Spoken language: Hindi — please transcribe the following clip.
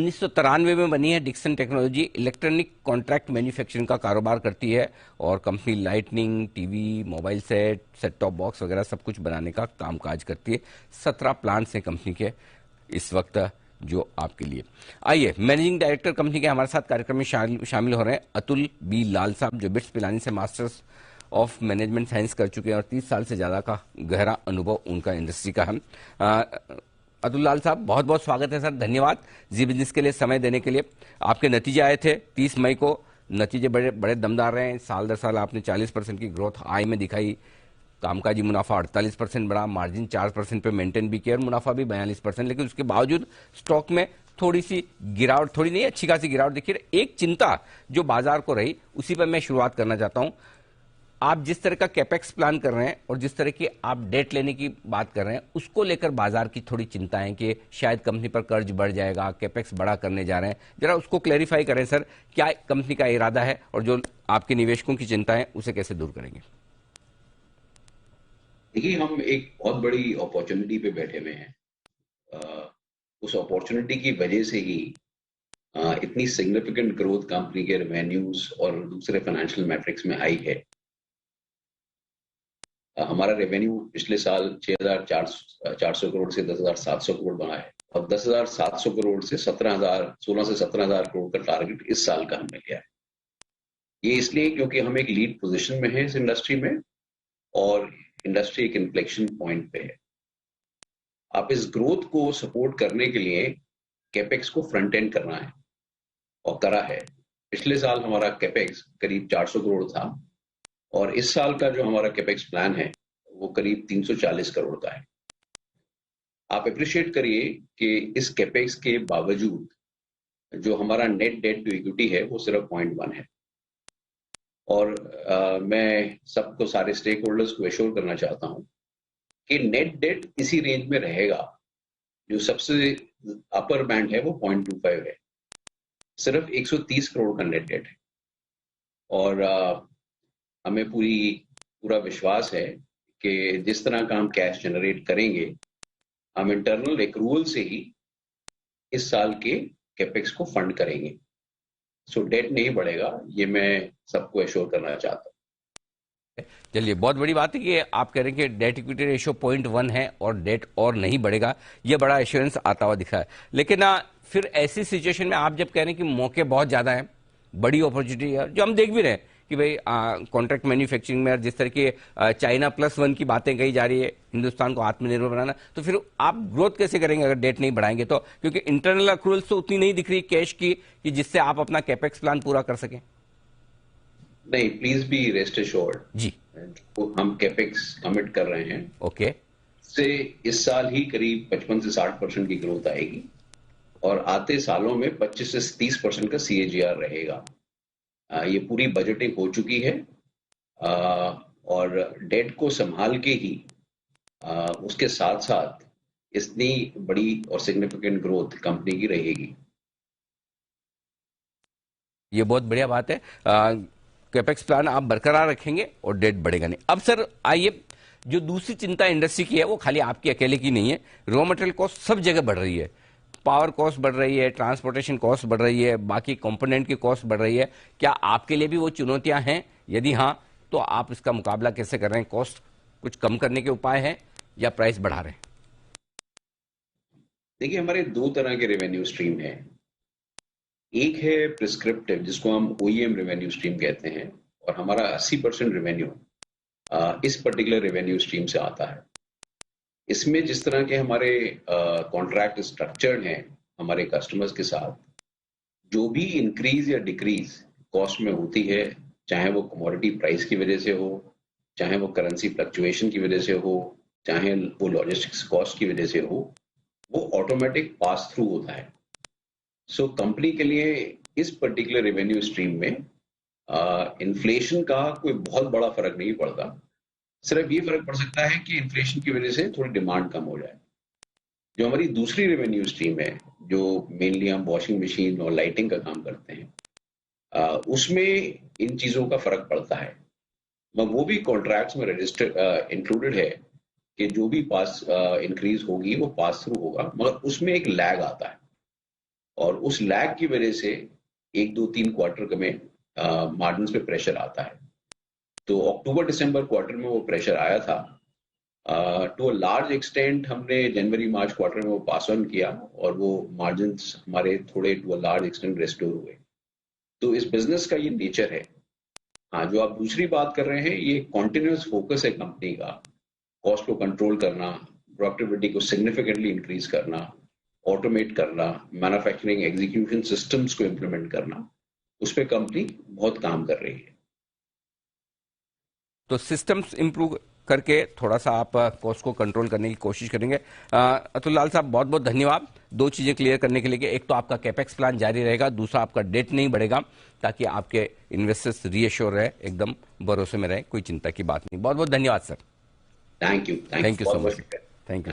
1993 में बनी है Dixon technology. Electronic contract manufacturing का कारोबार करती है और company lightning, TV, mobile set top box वगैरह सब कुछ बनाने का कामकाज करती है। 17 प्लांट्स हैं कंपनी के इस वक्त जो आपके लिए। आइए, मैनेजिंग डायरेक्टर कंपनी के हमारे साथ कार्यक्रम में शामिल हो रहे हैं अतुल बी लाल साहब, जो बिट्स पिलानी से मास्टर्स ऑफ मैनेजमेंट साइंस कर चुके हैं और 30 साल से ज्यादा का गहरा अनुभव उनका इंडस्ट्री का है। अतुल लाल साहब, बहुत बहुत स्वागत है सर, धन्यवाद जी बिजनेस के लिए समय देने के लिए। आपके नतीजे आए थे 30 मई को, नतीजे बड़े बड़े दमदार रहे हैं। साल दर साल आपने 40% की ग्रोथ आय में दिखाई, कामकाजी मुनाफा 48% बढ़ा, मार्जिन 4% पे मेंटेन भी किया और मुनाफा भी 42%। लेकिन उसके बावजूद स्टॉक में थोड़ी सी गिरावट, थोड़ी नहीं अच्छी खासी गिरावट देखिए। एक चिंता जो बाजार को रही, उसी पर मैं शुरुआत करना चाहता हूं। आप जिस तरह का कैपेक्स प्लान कर रहे हैं और जिस तरह की आप डेट लेने की बात कर रहे हैं, उसको लेकर बाजार की थोड़ी चिंता है कि शायद कंपनी पर कर्ज बढ़ जाएगा, कैपेक्स बड़ा करने जा रहे हैं। जरा उसको क्लैरिफाई करें सर, क्या कंपनी का इरादा है और जो आपके निवेशकों की चिंता है उसे कैसे दूर करेंगे? देखिए, हम एक बहुत बड़ी अपॉर्चुनिटी पे बैठे हुए हैं। उस अपॉर्चुनिटी की वजह से ही इतनी सिग्निफिकेंट ग्रोथ कंपनी के रेवेन्यूज और दूसरे फाइनेंशियल मैट्रिक्स में आई है। हमारा रेवेन्यू पिछले साल 6,400 करोड़ से 10,700 करोड़ बना है और 10,700 करोड़ से 16 से 17,000 करोड़ का टारगेट इस साल का हमने लिया है। ये इसलिए क्योंकि हम एक लीड पोजीशन में हैं इस इंडस्ट्री में और इंडस्ट्री एक इन्फ्लेक्शन पॉइंट पे है। आप इस ग्रोथ को सपोर्ट करने के लिए कैपेक्स को फ्रंट एंड करना है और करा है। पिछले साल हमारा कैपेक्स करीब 400 करोड़ था और इस साल का जो हमारा कैपेक्स प्लान है वो करीब 340 करोड़ का है। आप अप्रिशिएट करिए कि इस कैपेक्स के बावजूद जो हमारा नेट डेट टू इक्विटी है वो सिर्फ 0.1 है। और मैं सबको, सारे स्टेक होल्डर्स को एश्योर करना चाहता हूं कि नेट डेट इसी रेंज में रहेगा। जो सबसे अपर बैंड है वो 0.25 है। सिर्फ 130 करोड़ का नेट डेट है और हमें पूरा विश्वास है कि जिस तरह का हम कैश जनरेट करेंगे, हम इंटरनल एक्रूवल से ही इस साल के कैपेक्स को फंड करेंगे। सो डेट नहीं बढ़ेगा, ये मैं सबको एश्योर करना चाहता हूं। चलिए, बहुत बड़ी बात है कि आप कह रहे हैं कि डेट इक्विटी रेशियो 0.1 है और डेट और नहीं बढ़ेगा। ये बड़ा एश्योरेंस आता हुआ दिखा है। लेकिन फिर ऐसी सिचुएशन में आप जब कह रहे हैं कि मौके बहुत ज्यादा हैं, बड़ी अपॉर्चुनिटी है, जो हम देख भी रहे हैं कि भाई कॉन्ट्रैक्ट मैन्युफैक्चरिंग में जिस तरह की चाइना +1 की बातें कही जा रही है, हिंदुस्तान को आत्मनिर्भर बनाना, तो फिर आप ग्रोथ कैसे करेंगे अगर डेट नहीं बढ़ाएंगे तो? क्योंकि इंटरनल अक्रूवल्स तो उतनी नहीं दिख रही कैश की कि जिससे आप अपना कैपेक्स प्लान पूरा कर सकें। नहीं, प्लीज बी रेस्ट एश्योर्ड जी, जो हम कैपेक्स कमिट कर रहे हैं ओके, से इस साल ही करीब 55 से 60% की ग्रोथ आएगी और आते सालों में 25 से 30% का CAGR रहेगा। ये पूरी बजटिंग हो चुकी है और डेट को संभाल के ही उसके साथ साथ इतनी बड़ी और सिग्निफिकेंट ग्रोथ कंपनी की रहेगी। ये बहुत बढ़िया बात है। कैपेक्स प्लान आप बरकरार रखेंगे और डेट बढ़ेगा नहीं। अब सर आइए, जो दूसरी चिंता इंडस्ट्री की है वो खाली आपकी अकेले की नहीं है। रॉ मटेरियल कॉस्ट सब जगह बढ़ रही है, पावर कॉस्ट बढ़ रही है, ट्रांसपोर्टेशन कॉस्ट बढ़ रही है, बाकी कंपोनेंट की कॉस्ट बढ़ रही है। क्या आपके लिए भी वो चुनौतियां हैं? यदि हाँ, तो आप इसका मुकाबला कैसे कर रहे हैं? कॉस्ट कुछ कम करने के उपाय हैं या प्राइस बढ़ा रहे हैं? देखिए, हमारे दो तरह के रेवेन्यू स्ट्रीम है। एक है प्रिस्क्रिप्टिव, जिसको हम OEM रेवेन्यू स्ट्रीम कहते हैं, और हमारा 80% रेवेन्यू इस पर्टिकुलर रेवेन्यू स्ट्रीम से आता है। इसमें जिस तरह के हमारे कॉन्ट्रैक्ट स्ट्रक्चर्ड हैं हमारे कस्टमर्स के साथ, जो भी इंक्रीज या डिक्रीज कॉस्ट में होती है, चाहे वो कमोडिटी प्राइस की वजह से हो, चाहे वो करेंसी फ्लक्चुएशन की वजह से हो, चाहे वो लॉजिस्टिक्स कॉस्ट की वजह से हो, वो ऑटोमेटिक पास थ्रू होता है। सो कंपनी के लिए इस पर्टिकुलर रेवेन्यू स्ट्रीम में इन्फ्लेशन का कोई बहुत बड़ा फर्क नहीं पड़ता। सिर्फ ये फर्क पड़ सकता है कि इन्फ्लेशन की वजह से थोड़ी डिमांड कम हो जाए। जो हमारी दूसरी रेवेन्यू स्ट्रीम है, जो मेनली हम वॉशिंग मशीन और लाइटिंग का काम करते हैं, उसमें इन चीजों का फर्क पड़ता है। मगर वो भी कॉन्ट्रैक्ट्स में रजिस्टर इंक्लूडेड है कि जो भी पास इंक्रीज होगी वो पास थ्रू होगा, मगर उसमें एक लैग आता है। और उस लैग की वजह से 1, 2, 3 क्वार्टर में मार्जिन पे प्रेशर आता है। तो अक्टूबर दिसंबर क्वार्टर में वो प्रेशर आया था। टू अ लार्ज एक्सटेंट हमने जनवरी मार्च क्वार्टर में वो पास ऑन किया और वो मार्जिन हमारे थोड़े to a large extent restore हुए। तो इस बिजनेस का ये नेचर है। हाँ, जो आप दूसरी बात कर रहे हैं, ये कॉन्टिन्यूस फोकस है कंपनी का, कॉस्ट को कंट्रोल करना, प्रोडक्टिविटी को सिग्निफिकेंटली इंक्रीज करना, ऑटोमेट करना, मैन्युफैक्चरिंग एग्जीक्यूशन सिस्टम्स को इम्प्लीमेंट करना, उस पर कंपनी बहुत काम कर रही है। तो सिस्टम्स इंप्रूव करके थोड़ा सा आप कॉस्ट को कंट्रोल करने की कोशिश करेंगे। अतुल लाल साहब, बहुत बहुत धन्यवाद दो चीजें क्लियर करने के लिए। एक तो आपका कैपेक्स प्लान जारी रहेगा, दूसरा आपका डेट नहीं बढ़ेगा, ताकि आपके इन्वेस्टर्स रीअश्योर रहे, एकदम भरोसे में रहे, कोई चिंता की बात नहीं। बहुत बहुत धन्यवाद sir. Thank you so much. Thank you.